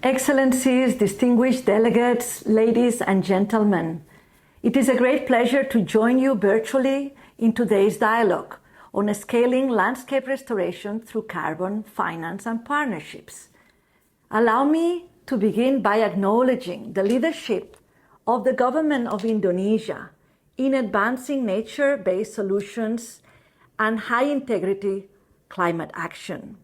Excellencies, distinguished delegates, ladies and gentlemen, it is a great pleasure to join you virtually in today's dialogue on scaling landscape restoration through carbon, finance and partnerships. Allow me to begin by acknowledging the leadership of the government of Indonesia in advancing nature-based solutions and high-integrity climate action.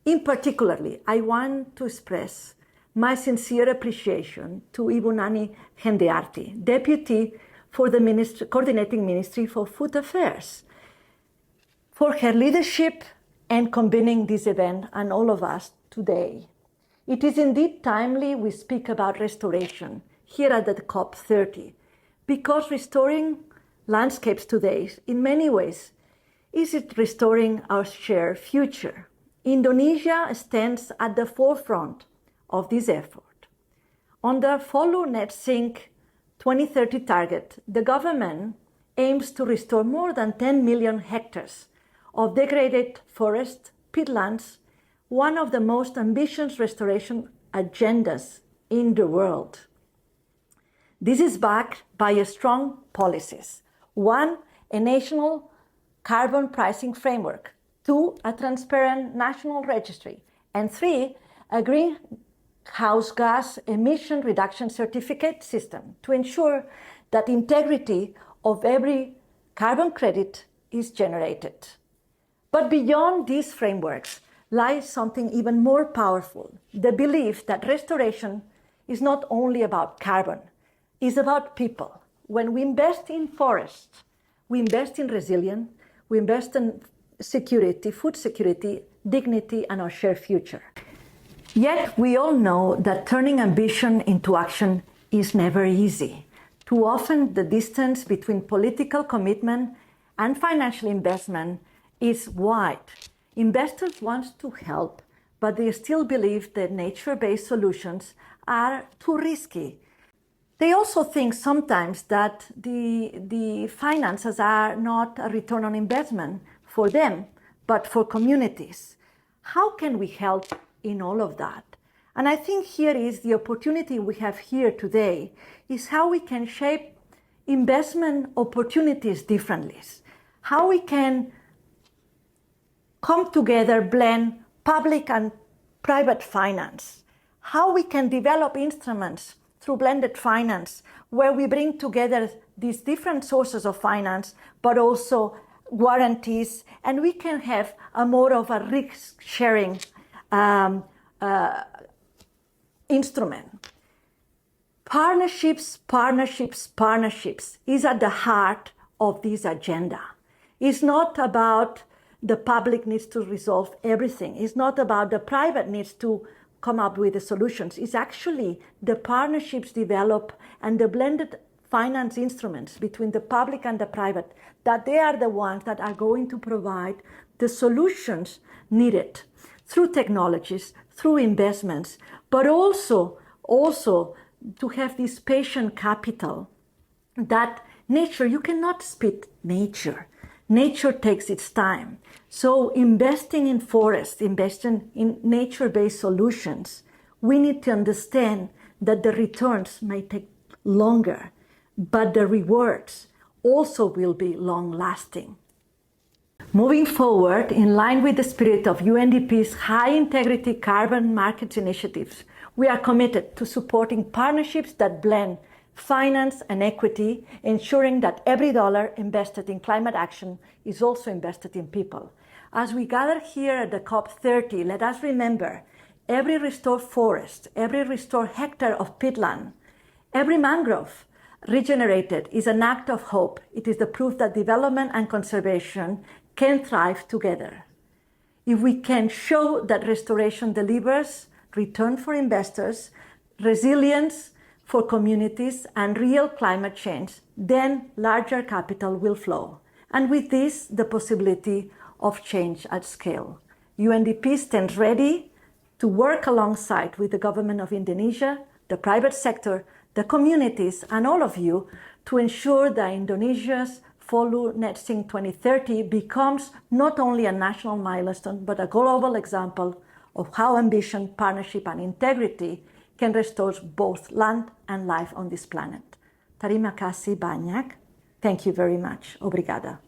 In particular, I want to express my sincere appreciation to Ibu Nani Hendearti, Deputy for the Coordinating Ministry for Food Affairs, for her leadership and convening this event and all of us today. It is indeed timely we speak about restoration here at the COP30, because restoring landscapes today, in many ways, is it restoring our shared future. Indonesia stands at the forefront of this effort. On the Follow Net Sink 2030 target, the government aims to restore more than 10 million hectares of degraded forest peatlands, one of the most ambitious restoration agendas in the world. This is backed by strong policies. 1, a national carbon pricing framework. 2, a transparent national registry. And 3, a greenhouse gas emission reduction certificate system to ensure that integrity of every carbon credit is generated. But beyond these frameworks lies something even more powerful, the belief that restoration is not only about carbon, it's about people. When we invest in forests, we invest in resilience, we invest in security, food security, dignity, and our shared future. Yet we all know that turning ambition into action is never easy. Too often the distance between political commitment and financial investment is wide. Investors want to help, but they still believe that nature-based solutions are too risky. They also think sometimes that the finances are not a return on investment for them, but for communities. How can we help in all of that? And I think here is the opportunity we have here today, is how we can shape investment opportunities differently, how we can come together, blend public and private finance, how we can develop instruments through blended finance, where we bring together these different sources of finance, but also guarantees, and we can have a more of a risk-sharing instrument. Partnerships, partnerships, partnerships is at the heart of this agenda. It's not about the public needs to resolve everything. It's not about the private needs to come up with the solutions. It's actually the partnerships develop and the blended finance instruments between the public and the private, that they are the ones that are going to provide the solutions needed through technologies, through investments, but also to have this patient capital that nature, you cannot speed nature. Nature takes its time. So investing in forests, investing in nature-based solutions, we need to understand that the returns may take longer, but the rewards also will be long-lasting. Moving forward, in line with the spirit of UNDP's high-integrity carbon markets initiatives, we are committed to supporting partnerships that blend finance and equity, ensuring that every dollar invested in climate action is also invested in people. As we gather here at the COP30, let us remember every restored forest, every restored hectare of peatland, every mangrove regenerated is an act of hope. It is the proof that development and conservation can thrive together. If we can show that restoration delivers return for investors, resilience for communities, and real climate change, then larger capital will flow. And with this, the possibility of change at scale. UNDP stands ready to work alongside with the government of Indonesia, the private sector, the communities, and all of you to ensure that Indonesia's Follow Net Sink 2030 becomes not only a national milestone, but a global example of how ambition, partnership, and integrity can restore both land and life on this planet. Terima kasih banyak. Thank you very much. Obrigada.